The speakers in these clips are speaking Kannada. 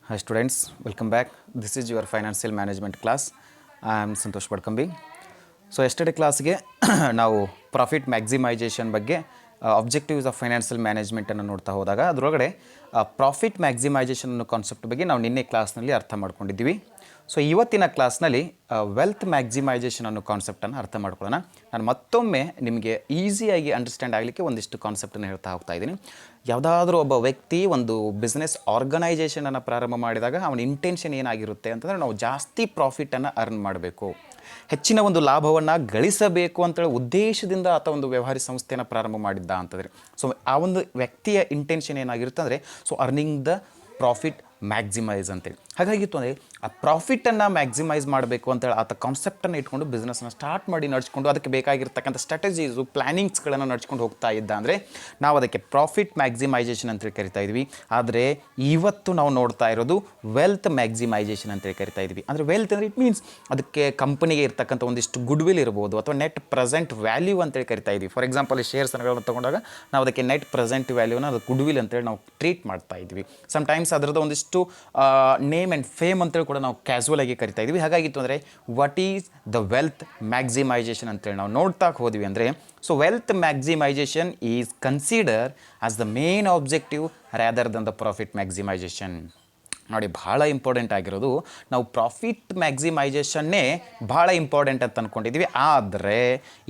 Hi students, welcome back. This is your financial management class. I am Santosh Badkambi. So yesterday ಕ್ಲಾಸ್ಗೆ ನಾವು ಪ್ರಾಫಿಟ್ ಮ್ಯಾಕ್ಸಿಮೈಜೇಷನ್ ಬಗ್ಗೆ ಆಬ್ಜೆಕ್ಟಿವ್ಸ್ ಆಫ್ ಫೈನಾನ್ಷಿಯಲ್ ಮ್ಯಾನೇಜ್ಮೆಂಟನ್ನು ನೋಡ್ತಾ ಹೋದಾಗ ಅದರೊಳಗಡೆ ಪ್ರಾಫಿಟ್ ಮ್ಯಾಕ್ಸಿಮೈಜೇಷನ್ ಅನ್ನೋ ಕಾನ್ಸೆಪ್ಟ್ ಬಗ್ಗೆ ನಾವು ನಿನ್ನೆ ಕ್ಲಾಸ್ನಲ್ಲಿ ಅರ್ಥ ಮಾಡ್ಕೊಂಡಿದ್ದೀವಿ. ಸೊ ಇವತ್ತಿನ ಕ್ಲಾಸ್ನಲ್ಲಿ ವೆಲ್ತ್ ಮ್ಯಾಕ್ಸಿಮೈಜೇಷನ್ ಅನ್ನೋ ಕಾನ್ಸೆಪ್ಟನ್ನು ಅರ್ಥ ಮಾಡ್ಕೊಳ್ಳೋಣ. ನಾನು ಮತ್ತೊಮ್ಮೆ ನಿಮಗೆ ಈಸಿಯಾಗಿ ಅಂಡರ್ಸ್ಟ್ಯಾಂಡ್ ಆಗಲಿಕ್ಕೆ ಒಂದಿಷ್ಟು ಕಾನ್ಸೆಪ್ಟನ್ನು ಹೇಳ್ತಾ ಹೋಗ್ತಾ ಇದ್ದೀನಿ. ಯಾವುದಾದ್ರೂ ಒಬ್ಬ ವ್ಯಕ್ತಿ ಒಂದು ಬಿಸ್ನೆಸ್ ಆರ್ಗನೈಜೇಷನನ್ನು ಪ್ರಾರಂಭ ಮಾಡಿದಾಗ ಅವನ ಇಂಟೆನ್ಷನ್ ಏನಾಗಿರುತ್ತೆ ಅಂತಂದರೆ ನಾವು ಜಾಸ್ತಿ ಪ್ರಾಫಿಟನ್ನು ಅರ್ನ್ ಮಾಡಬೇಕು, ಹೆಚ್ಚಿನ ಒಂದು ಲಾಭವನ್ನು ಗಳಿಸಬೇಕು ಅಂತೇಳಿ ಉದ್ದೇಶದಿಂದ ಆತ ಒಂದು ವ್ಯವಹಾರಿ ಸಂಸ್ಥೆಯನ್ನು ಪ್ರಾರಂಭ ಮಾಡಿದ್ದ ಅಂತಂದರೆ ಸೊ ಆ ಒಂದು ವ್ಯಕ್ತಿಯ ಇಂಟೆನ್ಷನ್ ಏನಾಗಿರುತ್ತೆ ಅಂದರೆ so earning the profit maximise ಅಂತೇಳಿ. ಹಾಗಾಗಿತ್ತು ಅಂದರೆ ಆ ಪ್ರಾಫಿಟನ್ನು ಮ್ಯಾಕ್ಸಿಮೈಸ್ ಮಾಡಬೇಕು ಅಂತೇಳಿ ಆತ ಕಾನ್ಸೆಪ್ಟನ್ನು ಇಟ್ಕೊಂಡು ಬಿಸ್ನೆಸ್ನ ಸ್ಟಾರ್ಟ್ ಮಾಡಿ ನಡ್ಸ್ಕೊಂಡು ಅದಕ್ಕೆ ಬೇಕಾಗಿರ್ತಕ್ಕಂಥ ಸ್ಟ್ರಾಟಜೀಸು ಪ್ಲ್ಯಾನಿಂಗ್ಸ್ಗಳನ್ನು ನಡ್ಸ್ಕೊಂಡು ಹೋಗ್ತಾ ಇದ್ದ ಅಂದರೆ ನಾವು ಅದಕ್ಕೆ ಪ್ರಾಫಿಟ್ ಮ್ಯಾಕ್ಸಿಮೈಜೇಷನ್ ಅಂತೇಳಿ ಕರಿತಾ ಇದ್ವಿ. ಆದರೆ ಇವತ್ತು ನಾವು ನೋಡ್ತಾ ಇರೋದು ವೆಲ್ತ್ ಮ್ಯಾಕ್ಸಿಮೈಜೇಷನ್ ಅಂತೇಳಿ ಕರಿತಾ ಇದ್ವಿ. ಅಂದರೆ ವೆಲ್ತ್ ಅಂದರೆ ಇಟ್ ಮೀನ್ಸ್ ಅದಕ್ಕೆ ಕಂಪನಿಗೆ ಇರ್ತಕ್ಕಂಥ ಒಂದಿಷ್ಟು ಗುಡ್ ವಿಲ್ ಇರ್ಬೋದು ಅಥವಾ ನೆಟ್ ಪ್ರೆಸೆಂಟ್ ವ್ಯಾಲ್ಯೂ ಅಂತೇಳಿ ಕರಿತಾ ಇದ್ವಿ. ಫಾರ್ ಎಕ್ಸಾಂಪಲ್ ಶೇರ್ಸ್ಗಳನ್ನು ತೊಗೊಂಡಾಗ ನಾವು ಅದಕ್ಕೆ ನೆಟ್ ಪ್ರೆಸೆಂಟ್ ವ್ಯಾಲ್ಯೂನ ಅದು ಗುಡ್ ವಿಲ್ ಅಂತೇಳಿ ನಾವು ಟ್ರೀಟ್ ಮಾಡ್ತಾ ಇದ್ವಿ. ಸಮ್ಟೈಮ್ಸ್ ಅದರದ್ದು ಒಂದಿಷ್ಟು ನೇಮ್ ಆ್ಯಂಡ್ ಫೇಮ್ ಅಂತೇಳಿ ಕೂಡ ನಾವು ಕ್ಯಾಸುವಲ್ ಆಗಿ ಕರಿತಾ ಇದ್ವಿ. ಹಾಗಾಗಿತ್ತು ಅಂದರೆ what is the wealth maximisation ಅಂತೇಳಿ ನಾವು ನೋಡ್ತಾ ಹೋದ್ವಿ ಅಂದರೆ so wealth maximisation is consider as the main objective rather than the profit maximisation. ನೋಡಿ, ಭಾಳ ಇಂಪಾರ್ಟೆಂಟ್ ಆಗಿರೋದು ನಾವು ಪ್ರಾಫಿಟ್ ಮ್ಯಾಕ್ಸಿಮೈಜೇಷನ್ನೇ ಭಾಳ ಇಂಪಾರ್ಟೆಂಟ್ ಅಂತ ಅಂದ್ಕೊಂಡಿದ್ವಿ. ಆದರೆ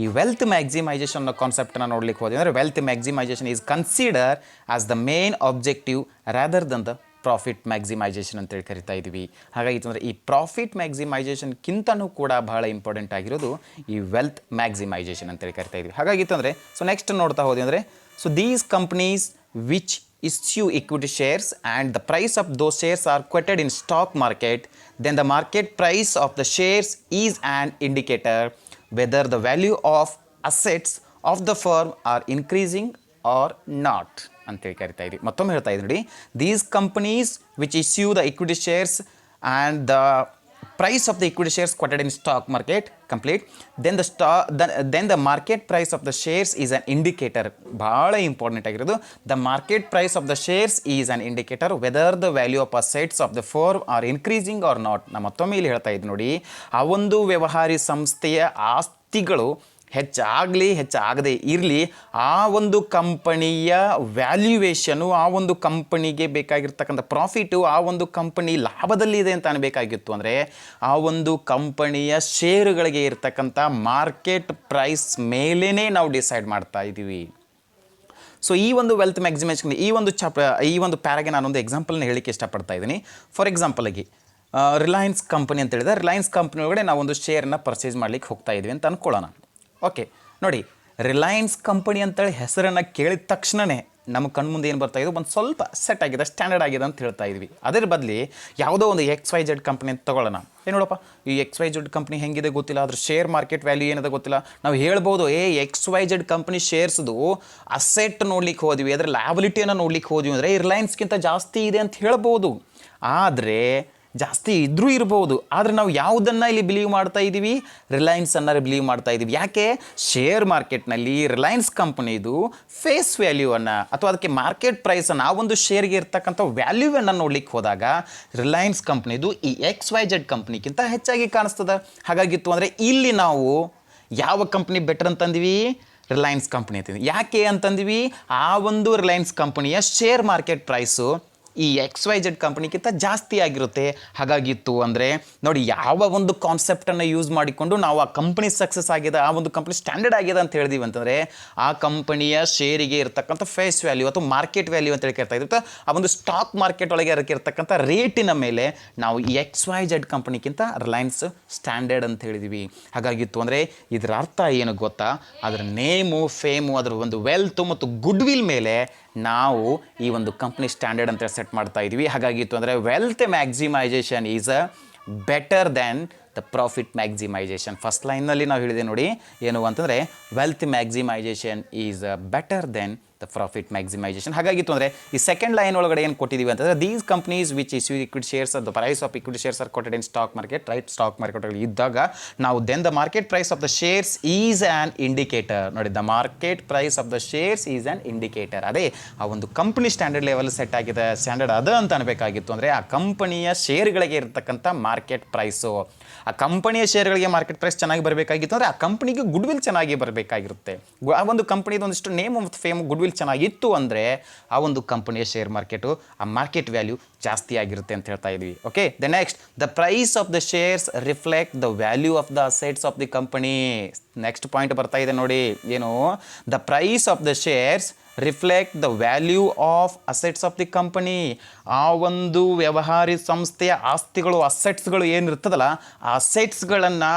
ಈ ವೆಲ್ತ್ ಮ್ಯಾಕ್ಸಿಮೈಜೇಷನ್ ಅನ್ನೋ ಕಾನ್ಸೆಪ್ಟನ್ನು ನೋಡ್ಲಿಕ್ಕೆ ಹೋದ್ವಿ ಅಂದರೆ wealth maximisation is consider as the main objective rather than the profit maximisation ಅಂತೇಳಿ ಕರಿತಾ ಇದ್ವಿ. ಹಾಗಾಗಿತ್ತು ಅಂದರೆ ಈ ಪ್ರಾಫಿಟ್ ಮ್ಯಾಕ್ಸಿಮೈಜೇಷನ್ಗಿಂತನೂ ಕೂಡ ಭಾಳ ಇಂಪಾರ್ಟೆಂಟ್ ಆಗಿರೋದು ಈ ವೆಲ್ತ್ ಮ್ಯಾಕ್ಸಿಮೈಜೇಷನ್ ಅಂತೇಳಿ ಕರಿತಾ ಇದ್ವಿ. ಹಾಗಾಗಿತ್ತು ಅಂದರೆ ಸೊ ನೆಕ್ಸ್ಟ್ ನೋಡ್ತಾ ಹೋದ್ವಿ ಅಂದರೆ so these companies which issue equity shares and the price of those shares are quoted in stock market, then the market price of the shares is an indicator whether the value of assets of the firm are increasing or not ಅಂತೇಳಿ ಕರಿತಾ ಇದ್ವಿ. ಮತ್ತೊಮ್ಮೆ ಹೇಳ್ತಾ ಇದ್ವಿ ನೋಡಿ, these companies which issue the equity shares and the price of the equity shares quoted in stock market complete, then the market price of the shares is an indicator. ಭಾಳ ಇಂಪಾರ್ಟೆಂಟ್ ಆಗಿರೋದು the market price of the shares is an indicator whether the value of assets of the firm are increasing or not. ನಾ ಮತ್ತೊಮ್ಮೆ ಇಲ್ಲಿ ಹೇಳ್ತಾ ಇದ್ದು ನೋಡಿ, ಆ ಒಂದು ವ್ಯವಹಾರಿ ಸಂಸ್ಥೆಯ ಆಸ್ತಿಗಳು ಹೆಚ್ಚಾಗಲಿ ಹೆಚ್ಚಾಗದೇ ಇರಲಿ ಆ ಒಂದು ಕಂಪನಿಯ ವ್ಯಾಲ್ಯೂಯೇಷನು, ಆ ಒಂದು ಕಂಪನಿಗೆ ಬೇಕಾಗಿರ್ತಕ್ಕಂಥ ಪ್ರಾಫಿಟು, ಆ ಒಂದು ಕಂಪನಿ ಲಾಭದಲ್ಲಿದೆ ಅಂತ ಅನ್ಬೇಕಾಗಿತ್ತು ಅಂದರೆ ಆ ಒಂದು ಕಂಪನಿಯ ಷೇರುಗಳಿಗೆ ಇರ್ತಕ್ಕಂಥ ಮಾರ್ಕೆಟ್ ಪ್ರೈಸ್ ಮೇಲೇ ನಾವು ಡಿಸೈಡ್ ಮಾಡ್ತಾ ಇದ್ದೀವಿ. ಸೊ ಈ ಒಂದು ವೆಲ್ತ್ ಮ್ಯಾಕ್ಸಿಮೈಜೇಷನ್ ಈ ಒಂದು ಪ್ಯಾರಾಗೆ ನಾನೊಂದು ಎಕ್ಸಾಂಪಲ್ನ ಹೇಳಿಕ್ಕೆ ಇಷ್ಟಪಡ್ತಾ ಇದ್ದೀನಿ. ಫಾರ್ ಎಕ್ಸಾಂಪಲ್ ಆಗಿ ರಿಲಯನ್ಸ್ ಕಂಪನಿ ಅಂತ ಹೇಳಿದ್ರೆ ರಿಲಯನ್ಸ್ ಕಂಪನಿ ಒಳಗಡೆ ನಾವೊಂದು ಶೇರನ್ನು ಪರ್ಚೇಸ್ ಮಾಡ್ಲಿಕ್ಕೆ ಹೋಗ್ತಾ ಇದ್ವಿ ಅಂತ ಅಂದ್ಕೊಳ್ಳೋಣ. ಓಕೆ, ನೋಡಿ, ರಿಲಯನ್ಸ್ ಕಂಪನಿ ಅಂತೇಳಿ ಹೆಸರನ್ನು ಕೇಳಿದ ತಕ್ಷಣವೇ ನಮ್ಮ ಕಣ್ಮುಂದೆ ಏನು ಬರ್ತಾ ಇದ್ದು, ಒಂದು ಸ್ವಲ್ಪ ಸೆಟ್ ಆಗಿದೆ, ಸ್ಟ್ಯಾಂಡರ್ಡ್ ಆಗಿದೆ ಅಂತ ಹೇಳ್ತಾ ಇದ್ವಿ. ಅದರ ಬದಲಿ ಯಾವುದೋ ಒಂದು XYZ ಕಂಪನಿ ಅಂತ ತೊಗೊಳ್ಳೋಣ. ನೋಡಪ್ಪ, ಈ XYZ ಕಂಪ್ನಿ ಹೆಂಗಿದೆ ಗೊತ್ತಿಲ್ಲ, ಅದ್ರ ಶೇರ್ ಮಾರ್ಕೆಟ್ ವ್ಯಾಲ್ಯೂ ಏನಿದೆ ಗೊತ್ತಿಲ್ಲ. ನಾವು ಹೇಳ್ಬೋದು XYZ ಕಂಪ್ನಿ ಶೇರ್ಸ್ದು ಅಸೆಟ್ ನೋಡ್ಲಿಕ್ಕೆ ಹೋದ್ವಿ, ಅದರ ಲ್ಯಾಬಿಲಿಟಿಯನ್ನು ನೋಡ್ಲಿಕ್ಕೆ ಹೋದ್ವಿ ಅಂದರೆ ರಿಲಯನ್ಸ್ಗಿಂತ ಜಾಸ್ತಿ ಇದೆ ಅಂತ ಹೇಳ್ಬೋದು. ಆದರೆ ಜಾಸ್ತಿ ಇದ್ರೂ ಇರ್ಬೋದು. ಆದರೆ ನಾವು ಯಾವುದನ್ನು ಇಲ್ಲಿ ಬಿಲೀವ್ ಮಾಡ್ತಾ ಇದ್ದೀವಿ? ರಿಲಯನ್ಸನ್ನು ಬಿಲೀವ್ ಮಾಡ್ತಾ ಇದ್ದೀವಿ. ಯಾಕೆ? ಶೇರ್ ಮಾರ್ಕೆಟ್ನಲ್ಲಿ ರಿಲಯನ್ಸ್ ಕಂಪನಿದು ಫೇಸ್ ವ್ಯಾಲ್ಯೂವನ್ನು ಅಥವಾ ಅದಕ್ಕೆ ಮಾರ್ಕೆಟ್ ಪ್ರೈಸನ್ನು, ಆ ಒಂದು ಶೇರ್ಗೆ ಇರ್ತಕ್ಕಂಥ ವ್ಯಾಲ್ಯೂವನ್ನು ನೋಡ್ಲಿಕ್ಕೆ ಹೋದಾಗ ರಿಲಯನ್ಸ್ ಕಂಪ್ನಿದು ಈ XYZ ಕಂಪ್ನಿಗಿಂತ ಹೆಚ್ಚಾಗಿ ಕಾಣಿಸ್ತದೆ. ಹಾಗಾಗಿತ್ತು ಅಂದರೆ ಇಲ್ಲಿ ನಾವು ಯಾವ ಕಂಪ್ನಿ ಬೆಟರ್ ಅಂತಂದ್ವಿ? ರಿಲಯನ್ಸ್ ಕಂಪ್ನಿ ಅಂತಂದ್ವಿ. ಯಾಕೆ ಅಂತಂದ್ವಿ? ಆ ಒಂದು ರಿಲಯನ್ಸ್ ಕಂಪನಿಯ ಶೇರ್ ಮಾರ್ಕೆಟ್ ಪ್ರೈಸು ಈ XYZ ಕಂಪ್ನಿಗಿಂತ ಜಾಸ್ತಿ ಆಗಿರುತ್ತೆ. ಹಾಗಾಗಿತ್ತು ಅಂದರೆ ನೋಡಿ, ಯಾವ ಒಂದು ಕಾನ್ಸೆಪ್ಟನ್ನು ಯೂಸ್ ಮಾಡಿಕೊಂಡು ನಾವು ಆ ಕಂಪ್ನಿ ಸಕ್ಸಸ್ ಆಗಿದೆ, ಆ ಒಂದು ಕಂಪ್ನಿ ಸ್ಟ್ಯಾಂಡರ್ಡ್ ಆಗಿದೆ ಅಂತ ಹೇಳಿದೀವಿ ಅಂತಂದರೆ ಆ ಕಂಪನಿಯ ಶೇರಿಗೆ ಇರತಕ್ಕಂಥ ಫೇಸ್ ವ್ಯಾಲ್ಯೂ ಅಥವಾ ಮಾರ್ಕೆಟ್ ವ್ಯಾಲ್ಯೂ ಅಂತ ಹೇಳಿ ಕರಿತಾ ಇರುತ್ತೆ. ಆ ಒಂದು ಸ್ಟಾಕ್ ಮಾರ್ಕೆಟ್ ಒಳಗೆ ಅದಕ್ಕೆ ಇರತಕ್ಕಂಥ ರೇಟಿನ ಮೇಲೆ ನಾವು ಈ XYZ ಕಂಪ್ನಿಗಿಂತ ರಿಲಯನ್ಸ್ ಸ್ಟ್ಯಾಂಡರ್ಡ್ ಅಂತ ಹೇಳಿದೀವಿ. ಹಾಗಾಗಿತ್ತು ಅಂದರೆ ಇದರ ಅರ್ಥ ಏನು ಗೊತ್ತಾ? ಅದರ ನೇಮು, ಫೇಮು, ಅದರ ಒಂದು ವೆಲ್ತು ಮತ್ತು ಗುಡ್ ವಿಲ್ ಮೇಲೆ ನಾವು ಈ ಒಂದು ಕಂಪ್ನಿ ಸ್ಟ್ಯಾಂಡರ್ಡ್ ಅಂತ ಸೆಟ್ ಮಾಡ್ತಾ ಇದ್ವಿ. ಹಾಗಾಗಿತ್ತು ಅಂದರೆ wealth maximisation is better than the profit maximisation. First ಲೈನ್ನಲ್ಲಿ ನಾವು ಹೇಳಿದೆ ನೋಡಿ, ಏನು ಅಂತಂದರೆ wealth maximisation is better than the profit maximisation. ಹಾಗಾಗಿತ್ತು ಅಂದರೆ ಈ ಸೆಕೆಂಡ್ ಲೈನ್ ಒಳಗಡೆ ಏನು ಕೊಟ್ಟಿದ್ದೀವಿ ಅಂತಂದರೆ these companies which issue equity shares the price of equity shares are quoted in stock market, right? Stock ಮಾರ್ಕೆಟ್ಗಳು ಇದ್ದಾಗ ನಾವು then the market price of the shares is an indicator. ನೋಡಿ, the market price of the shares is an indicator. ಅದೇ ಆ ಒಂದು ಕಂಪನಿ ಸ್ಟ್ಯಾಂಡರ್ಡ್ ಲೆವೆಲ್ ಸೆಟ್ ಆಗಿದೆ, ಸ್ಟ್ಯಾಂಡರ್ಡ್ ಅದ ಅಂತ ಅನ್ಬೇಕಾಗಿತ್ತು ಅಂದರೆ ಆ ಕಂಪನಿಯ ಶೇರ್ಗಳಿಗೆ ಇರತಕ್ಕಂಥ ಮಾರ್ಕೆಟ್ ಪ್ರೈಸು, ಆ ಕಂಪನಿಯ ಶೇರ್ಗಳಿಗೆ ಮಾರ್ಕೆಟ್ ಪ್ರೈಸ್ ಚೆನ್ನಾಗಿ ಬರಬೇಕಾಗಿತ್ತು ಅಂದರೆ ಆ ಕಂಪನಿಗೆ ಗುಡ್ ವಿಲ್ ಚೆನ್ನಾಗಿ ಬರಬೇಕಾಗಿರುತ್ತೆ. ಆ ಒಂದು ಕಂಪನಿದು ಒಂದಿಷ್ಟು ನೇಮ್ ಮತ್ತು ಫೇಮ್ ಗುಡ್ ವಿಲ್ ಚೆನ್ನಾಗಿತ್ತು ಅಂದರೆ ಆ ಒಂದು ಕಂಪನಿಯ ಶೇರ್ ಮಾರ್ಕೆಟು ಆ ಮಾರ್ಕೆಟ್ ವ್ಯಾಲ್ಯೂ ಜಾಸ್ತಿ ಆಗಿರುತ್ತೆ ಅಂತ ಹೇಳ್ತಾ ಇದ್ವಿ. Okay, the next the price of the shares reflect the value of the assets of the company. Next point ಬರ್ತಾ ಇದೆ ನೋಡಿ, ಏನು? The price of the shares reflect the value of assets of the company. ಆ ಒಂದು ವ್ಯವಹಾರಿ ಸಂಸ್ಥೆಯ ಆಸ್ತಿಗಳು, ಅಸೆಟ್ಸ್ಗಳು ಏನಿರ್ತದಲ್ಲ, ಆ ಅಸೆಟ್ಸ್ಗಳನ್ನು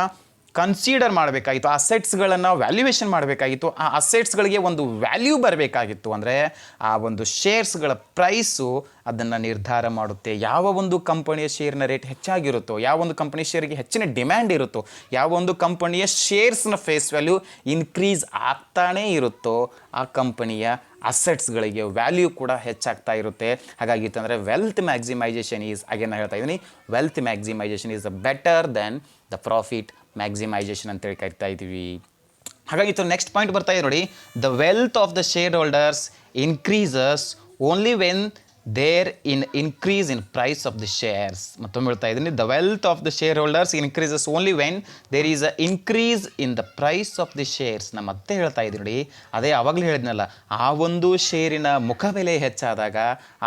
ಕನ್ಸಿಡರ್ ಮಾಡಬೇಕಾಗಿತ್ತು, ಆ ಅಸೆಟ್ಸ್ಗಳನ್ನು ವ್ಯಾಲ್ಯೂಯೇಷನ್ ಮಾಡಬೇಕಾಗಿತ್ತು, ಆ ಅಸೆಟ್ಸ್ಗಳಿಗೆ ಒಂದು ವ್ಯಾಲ್ಯೂ ಬರಬೇಕಾಗಿತ್ತು. ಅಂದರೆ ಆ ಒಂದು ಶೇರ್ಸ್ಗಳ ಪ್ರೈಸು ಅದನ್ನು ನಿರ್ಧಾರ ಮಾಡುತ್ತೆ. ಯಾವ ಒಂದು ಕಂಪನಿಯ ಶೇರ್ನ ರೇಟ್ ಹೆಚ್ಚಾಗಿರುತ್ತೋ, ಯಾವ ಒಂದು ಕಂಪನಿ ಶೇರ್ಗೆ ಹೆಚ್ಚಿನ ಡಿಮ್ಯಾಂಡ್ ಇರುತ್ತೋ, ಯಾವ ಒಂದು ಕಂಪನಿಯ ಶೇರ್ಸ್ನ ಫೇಸ್ ವ್ಯಾಲ್ಯೂ ಇನ್ಕ್ರೀಸ್ ಆಗ್ತಾನೇ ಇರುತ್ತೋ ಆ ಕಂಪನಿಯ ಅಸೆಟ್ಸ್ಗಳಿಗೆ ವ್ಯಾಲ್ಯೂ ಕೂಡ ಹೆಚ್ಚಾಗ್ತಾ ಇರುತ್ತೆ. ಹಾಗಾಗಿತ್ತಂದರೆ ವೆಲ್ತ್ ಮ್ಯಾಕ್ಸಿಮೈಸೇಷನ್ ಈಸ್, ಅಗೇನ್ ಹೇಳ್ತಾ ಇದ್ದೀನಿ, wealth maximisation is better than the profit maximisation ಅಂತೇಳಿ ಕರಿತಾ ಇದ್ದೀವಿ. ಹಾಗಾಗಿತ್ತು ನೆಕ್ಸ್ಟ್ ಪಾಯಿಂಟ್ ಬರ್ತಾ ಇದೆ ನೋಡಿ, the wealth of the shareholders increases only when there increase in price of the shares. ಮತ್ತೊಮ್ಮೆ ಹೇಳ್ತಾ ಇದ್ದೀನಿ, the wealth of the shareholders increases only when there is a increase in the price of the shares. ನಾನು ಮತ್ತೆ ಹೇಳ್ತಾ ಇದ್ದೀನಿ ನೋಡಿ, ಅದೇ ಆವಾಗಲೇ ಹೇಳಿದ್ನಲ್ಲ, ಆ ಒಂದು ಶೇರಿನ ಮುಖಬೆಲೆ ಹೆಚ್ಚಾದಾಗ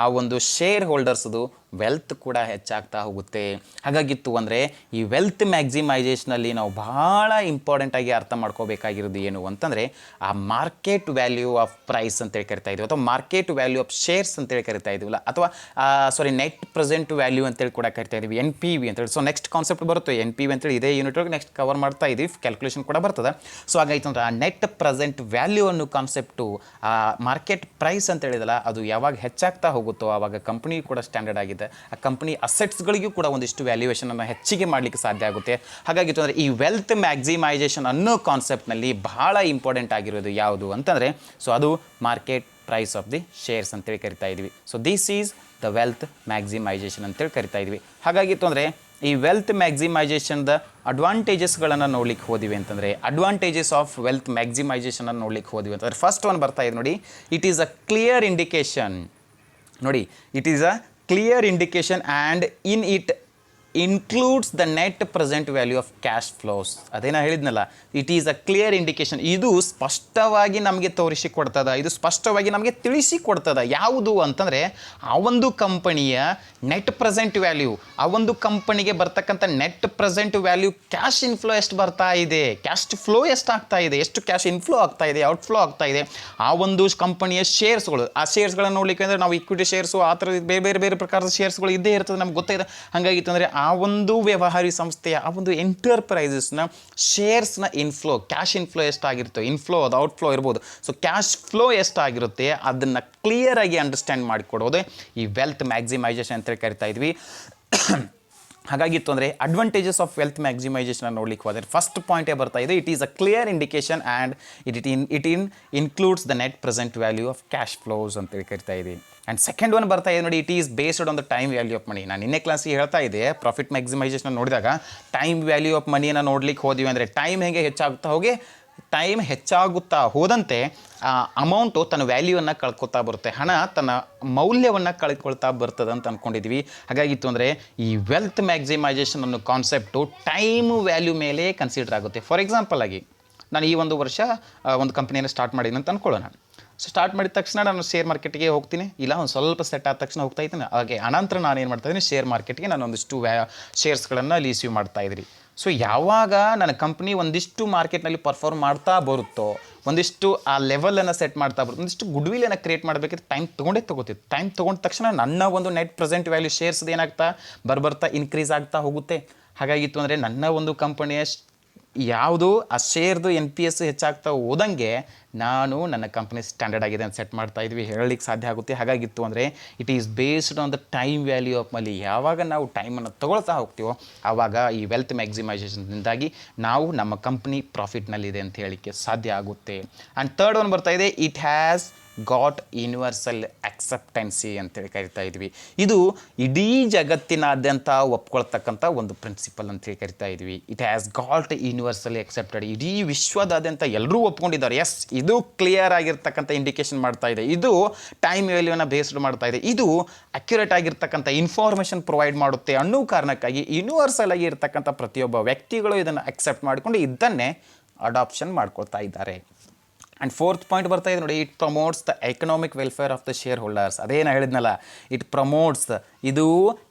ಆ ಒಂದು ಶೇರ್ ಹೋಲ್ಡರ್ಸ್ದು ವೆಲ್ತ್ ಕೂಡ ಹೆಚ್ಚಾಗ್ತಾ ಹೋಗುತ್ತೆ. ಹಾಗಾಗಿತ್ತು ಅಂದರೆ ಈ ವೆಲ್ತ್ ಮ್ಯಾಕ್ಸಿಮೈಸೇಷನಲ್ಲಿ ನಾವು ಭಾಳ ಇಂಪಾರ್ಟೆಂಟಾಗಿ ಅರ್ಥ ಮಾಡ್ಕೋಬೇಕಾಗಿರೋದು ಏನು ಅಂತಂದರೆ ಆ ಮಾರ್ಕೆಟ್ ವ್ಯಾಲ್ಯೂ ಆಫ್ ಪ್ರೈಸ್ ಅಂತೇಳಿ ಕರಿತಾ ಇದ್ದೀವಿ, ಅಥವಾ ಮಾರ್ಕೆಟ್ ವ್ಯಾಲ್ಯೂ ಆಫ್ ಶೇರ್ಸ್ ಅಂತೇಳಿ ಕರಿತಾ ಇದ್ದೀವಲ್ಲ, ಅಥವಾ ನೆಟ್ ಪ್ರೆಸೆಂಟ್ ವ್ಯಾಲ್ಯೂ ಅಂತೇಳಿ ಕೂಡ ಕರಿತಾ ಇದ್ದೀವಿ, NPV ಅಂತೇಳಿ. ಸೊ ನೆಕ್ಸ್ಟ್ ಕಾನ್ಸೆಪ್ಟ್ ಬರುತ್ತೆ NPV ಅಂತೇಳಿ, ಇದೇ ಯೂನಿಟ್ ಒಳಗೆ ನೆಕ್ಸ್ಟ್ ಕವರ್ ಮಾಡ್ತಾ ಇದ್ದೀವಿ, ಕ್ಯಾಲ್ಕುಲೇಷನ್ ಕೂಡ ಬರ್ತದೆ. ಸೊ ಹಾಗಾಯ್ತು ಅಂದರೆ ಆ ನೆಟ್ ಪ್ರೆಸೆಂಟ್ ವ್ಯಾಲ್ಯೂ ಅನ್ನೋ ಕಾನ್ಸೆಪ್ಟು, ಆ ಮಾರ್ಕೆಟ್ ಪ್ರೈಸ್ ಅಂತ ಹೇಳಿದಲ್ಲ, ಅದು ಯಾವಾಗ ಹೆಚ್ಚಾಗ್ತಾ ಹೋಗುತ್ತೋ ಆವಾಗ ಕಂಪ್ನಿ ಕೂಡ ಸ್ಟ್ಯಾಂಡರ್ಡ್ ಆಗಿದೆ, ಆ ಕಂಪನಿ ಅಸೆಟ್ಸ್ಗಳಿಗೂ ಕೂಡ ಒಂದಿಷ್ಟು ವ್ಯಾಲ್ಯೂಯೇಷನನ್ನು ಹೆಚ್ಚಿಗೆ ಮಾಡಲಿಕ್ಕೆ ಸಾಧ್ಯ ಆಗುತ್ತೆ. ಹಾಗಾಗಿತ್ತು ಅಂದರೆ ಈ ವೆಲ್ತ್ ಮ್ಯಾಕ್ಸಿಮೈಸೇಷನ್ ಅನ್ನೋ ಕಾನ್ಸೆಪ್ಟ್ನಲ್ಲಿ ಬಹಳ ಇಂಪಾರ್ಟೆಂಟ್ ಆಗಿರೋದು ಯಾವುದು ಅಂತಂದರೆ, ಸೊ ಅದು market price of the shares ಅಂತೇಳಿ ಕರಿತಾ ಇದ್ವಿ. So this is the wealth maximisation ಅಂತೇಳಿ ಕರಿತಾ ಇದ್ವಿ. ಹಾಗಾಗಿತ್ತು ಅಂದರೆ ಈ ವೆಲ್ತ್ ಮ್ಯಾಕ್ಸಿಮೈಸೇಷನ್ದ ಅಡ್ವಾಂಟೇಜಸ್ಗಳನ್ನು ನೋಡ್ಲಿಕ್ಕೆ ಹೋದಿವಿ ಅಂತಂದರೆ, ಅಡ್ವಾಂಟೇಜಸ್ ಆಫ್ ವೆಲ್ತ್ ಮ್ಯಾಕ್ಸಿಮೈಸೇಷನನ್ನು ನೋಡ್ಲಿಕ್ಕೆ ಹೋದಿವಿ ಅಂತಂದರೆ, ಫಸ್ಟ್ ಒನ್ ಬರ್ತಾ ಇದೆ ನೋಡಿ, it is a clear indication. ನೋಡಿ, it is a clear indication and in it includes the net present value of cash flows. ಅದೇನ ಹೇಳಿದ್ನಲ್ಲ, it is a clear indication. ಇದು ಸ್ಪಷ್ಟವಾಗಿ ನಮಗೆ ತೋರಿಸಿ ಕೊಡ್ತದ, ಇದು ಸ್ಪಷ್ಟವಾಗಿ ನಮಗೆ ತಿಳಿಸಿ ಕೊಡ್ತದ. ಯಾವುದು ಅಂತಂದರೆ ಆ ಒಂದು ಕಂಪನಿಯ ನೆಟ್ ಪ್ರೆಸೆಂಟ್ ವ್ಯಾಲ್ಯೂ, ಆ ಒಂದು ಕಂಪನಿಗೆ ಬರ್ತಕ್ಕಂಥ net present value, cash inflow ಎಷ್ಟು ಬರ್ತಾ ಇದೆ, ಕ್ಯಾಶ್ ಫ್ಲೋ ಎಷ್ಟು ಆಗ್ತಾ ಇದೆ, ಎಷ್ಟು ಕ್ಯಾಶ್ ಇನ್ಫ್ಲೋ ಆಗ್ತಾ ಇದೆ, ಔಟ್ಫ್ಲೋ ಆಗ್ತಾ ಇದೆ, ಆ ಒಂದು ಕಂಪನಿಯ ಶೇರ್ಸ್ಗಳು, ಆ ಶೇರ್ಸ್ಗಳನ್ನು ನೋಡ್ಲಿಕ್ಕೆ ಅಂದರೆ ನಾವು ಇಕ್ವಿಟಿ ಶೇರ್ಸು ಆ ಥರ ಬೇರೆ ಬೇರೆ ಪ್ರಕಾರದ ಶೇರ್ಸ್ಗಳು ಇದ್ದೇ ಇರ್ತದೆ, ನಮ್ಗೆ ಗೊತ್ತಿದೆ. ಹಾಗಾಗಿತ್ತು ಅಂದರೆ ಆ ಒಂದು ವ್ಯವಹಾರಿ ಸಂಸ್ಥೆಯ, ಆ ಒಂದು ಎಂಟರ್ಪ್ರೈಸಸ್ನ ಶೇರ್ಸ್ನ ಇನ್ಫ್ಲೋ, ಕ್ಯಾಶ್ ಇನ್ಫ್ಲೋ ಎಷ್ಟಾಗಿರುತ್ತೆ, ಇನ್ಫ್ಲೋ ಅದು ಔಟ್ಫ್ಲೋ ಇರ್ಬೋದು, ಸೊ ಕ್ಯಾಶ್ ಫ್ಲೋ ಎಷ್ಟಾಗಿರುತ್ತೆ ಅದನ್ನು ಕ್ಲಿಯರಾಗಿ ಅಂಡರ್ಸ್ಟ್ಯಾಂಡ್ ಮಾಡಿಕೊಡೋದು ಈ ವೆಲ್ತ್ ಮ್ಯಾಕ್ಸಿಮೈಸೇಷನ್ ಅಂತೇಳಿ ಕರಿತಾ ಇದ್ವಿ. ಹಾಗಾಗಿತ್ತು ಅಂದರೆ ಅಡ್ವಾಂಟೇಜಸ್ ಆಫ್ ವೆಲ್ತ್ ಮ್ಯಾಕ್ಸಿಮೈಸೇಷನ್ ನೋಡ್ಲಿಕ್ಕೆ ಹೋದರೆ ಫಸ್ಟ್ ಪಾಯಿಂಟೇ ಬರ್ತಾ ಇದೆ, it is a clear indication and it includes the net present value of cash flows ಅಂತೇಳಿ ಕರಿತಾ ಇದ್ದೀವಿ. ಆ್ಯಂಡ್ ಸೆಕೆಂಡ್ ಒನ್ ಬರ್ತಾ ಇದೆ ನೋಡಿ, it is based on the time value of money. ನಾನು ನಿನ್ನೆ ಕ್ಲಾಸಿಗೆ ಹೇಳ್ತಾ ಇದ್ದೆ, ಪ್ರಾಫಿಟ್ ಮ್ಯಾಕ್ಸಿಮೈಸೇಷನ್ ನೋಡಿದಾಗ ಟೈಮ್ ವ್ಯಾಲ್ಯೂ ಆಫ್ ಮನಿಯನ್ನು ನೋಡ್ಲಿಕ್ಕೆ ಹೋದ್ವಿ ಅಂದರೆ ಟೈಮ್ ಹೇಗೆ ಹೆಚ್ಚಾಗುತ್ತಾ ಹೋದಂತೆ ಅಮೌಂಟು ತನ್ನ ವ್ಯಾಲ್ಯೂವನ್ನು ಕಳ್ಕೊತಾ ಬರುತ್ತೆ, ಹಣ ತನ್ನ ಮೌಲ್ಯವನ್ನು ಕಳ್ಕೊಳ್ತಾ ಬರ್ತದೆ ಅಂತ ಅಂದ್ಕೊಂಡಿದ್ವಿ. ಹಾಗಾಗಿತ್ತು ಅಂದರೆ ಈ ವೆಲ್ತ್ ಮ್ಯಾಕ್ಸಿಮೈಸೇಷನ್ ಅನ್ನೋ ಕಾನ್ಸೆಪ್ಟು ಟೈಮ್ ವ್ಯಾಲ್ಯೂ ಮೇಲೆ ಕನ್ಸಿಡರ್ ಆಗುತ್ತೆ. ಫಾರ್ ಎಕ್ಸಾಂಪಲ್ ಆಗಿ ನಾನು ಈ ಒಂದು ವರ್ಷ ಒಂದು ಕಂಪ್ನಿಯನ್ನು ಸ್ಟಾರ್ಟ್ ಮಾಡಿದ್ದೀನಿ ಅಂತ ಅಂದ್ಕೊಳ್ಳೋಣ. ಸೊ ಸ್ಟಾರ್ಟ್ ಮಾಡಿದ ತಕ್ಷಣ ನಾನು ಶೇರ್ ಮಾರ್ಕೆಟ್ಗೆ ಹೋಗ್ತೀನಿ, ಇಲ್ಲ ಒಂದು ಸ್ವಲ್ಪ ಸೆಟ್ ಆದ ತಕ್ಷಣ ಹೋಗ್ತಾ ಇದ್ದೀನಿ. ಹಾಗೆ ಅನಂತರ ನಾನು ಏನು ಮಾಡ್ತಾಯಿದ್ದೀನಿ, ಶೇರ್ ಮಾರ್ಕೆಟ್ಗೆ ನಾನು ಒಂದಿಷ್ಟು ಶೇರ್ಸ್ಗಳನ್ನು ಲೀಸಿವ್ ಮಾಡ್ತಾಯಿದ್ರಿ. ಸೊ ಯಾವಾಗ ನನ್ನ ಕಂಪ್ನಿ ಒಂದಿಷ್ಟು ಮಾರ್ಕೆಟ್ನಲ್ಲಿ ಪರ್ಫಾರ್ಮ್ ಮಾಡ್ತಾ ಬರುತ್ತೋ, ಒಂದಿಷ್ಟು ಆ ಲೆವೆಲನ್ನು ಸೆಟ್ ಮಾಡ್ತಾ ಬರುತ್ತೆ, ಒಂದಿಷ್ಟು ಗುಡ್ ವಿಲನ್ನು ಕ್ರಿಯೇಟ್ ಮಾಡಬೇಕಿದ್ರೆ ಟೈಮ್ ತೊಗೊತಿತ್ತು. ಟೈಮ್ ತೊಗೊಂಡ ತಕ್ಷಣ ನನ್ನ ಒಂದು ನೆಟ್ ಪ್ರೆಸೆಂಟ್ ವ್ಯಾಲ್ಯೂ ಶೇರ್ಸ್ದು ಏನಾಗ್ತಾ ಬರ್ತಾ ಇನ್ಕ್ರೀಸ್ ಆಗ್ತಾ ಹೋಗುತ್ತೆ. ಹಾಗಾಗಿತ್ತು ಅಂದರೆ ನನ್ನ ಒಂದು ಕಂಪನಿಯ ಯಾವುದು ಆ ಶೇರ್ದು NPS ಹೆಚ್ಚಾಗ್ತಾ ಹೋದಂಗೆ ನಾನು ನನ್ನ ಕಂಪ್ನಿ ಸ್ಟ್ಯಾಂಡರ್ಡ್ ಆಗಿದೆ ಅಂತ ಸೆಟ್ ಮಾಡ್ತಾ ಇದ್ವಿ, ಹೇಳಲಿಕ್ಕೆ ಸಾಧ್ಯ ಆಗುತ್ತೆ. ಹಾಗಾಗಿತ್ತು ಅಂದರೆ it is based on the time value of money. ಯಾವಾಗ ನಾವು ಟೈಮನ್ನು ತೊಗೊಳ್ತಾ ಹೋಗ್ತೀವೋ ಆವಾಗ ಈ ವೆಲ್ತ್ ಮ್ಯಾಕ್ಸಿಮೈಸೇಷನ್ನಿಂದಾಗಿ ನಾವು ನಮ್ಮ ಕಂಪ್ನಿ ಪ್ರಾಫಿಟ್ನಲ್ಲಿದೆ ಅಂತ ಹೇಳಲಿಕ್ಕೆ ಸಾಧ್ಯ ಆಗುತ್ತೆ. ಆ್ಯಂಡ್ ಥರ್ಡ್ ಒನ್ ಬರ್ತಾ ಇದೆ, ಇಟ್ ಹ್ಯಾಸ್ ಗಾಟ್ ಯೂನಿವರ್ಸಲ್ ಅಕ್ಸೆಪ್ಟೆನ್ಸಿ ಅಂತೇಳಿ ಕರಿತಾ ಇದ್ವಿ. ಇದು ಇಡೀ ಜಗತ್ತಿನಾದ್ಯಂತ ಒಪ್ಕೊಳ್ತಕ್ಕಂಥ ಒಂದು ಪ್ರಿನ್ಸಿಪಲ್ ಅಂತೇಳಿ ಕರಿತಾ ಇದ್ವಿ. It has got universally accepted. ಇಡೀ ವಿಶ್ವದಾದ್ಯಂತ ಎಲ್ಲರೂ ಒಪ್ಕೊಂಡಿದ್ದಾರೆ. ಎಸ್, ಇದು ಕ್ಲಿಯರ್ ಆಗಿರ್ತಕ್ಕಂಥ ಇಂಡಿಕೇಶನ್ ಮಾಡ್ತಾ ಇದೆ. ಇದು ಟೈಮ್ ವ್ಯಾಲ್ಯೂನ ಬೇಸ್ಡ್ ಮಾಡ್ತಾ ಇದೆ. ಇದು ಅಕ್ಯುರೇಟ್ ಆಗಿರ್ತಕ್ಕಂಥ ಇನ್ಫಾರ್ಮೇಷನ್ ಪ್ರೊವೈಡ್ ಮಾಡುತ್ತೆ ಅನ್ನೋ ಕಾರಣಕ್ಕಾಗಿ ಯೂನಿವರ್ಸಲ್ ಆಗಿ ಇರ್ತಕ್ಕಂಥ ಪ್ರತಿಯೊಬ್ಬ ವ್ಯಕ್ತಿಗಳು ಇದನ್ನು ಅಕ್ಸೆಪ್ಟ್ ಮಾಡಿಕೊಂಡು ಇದನ್ನೇ ಅಡಾಪ್ಷನ್ ಮಾಡ್ಕೊಳ್ತಾ ಇದ್ದಾರೆ. ಆ್ಯಂಡ್ ಫೋರ್ತ್ ಪಾಯಿಂಟ್ ಬರ್ತಾ ಇದೆ ನೋಡಿ, it promotes the economic welfare of the share holders. ಅದೇನು ಹೇಳಿದ್ನಲ್ಲ, ಇಟ್ ಪ್ರಮೋಟ್ಸ್, ಇದು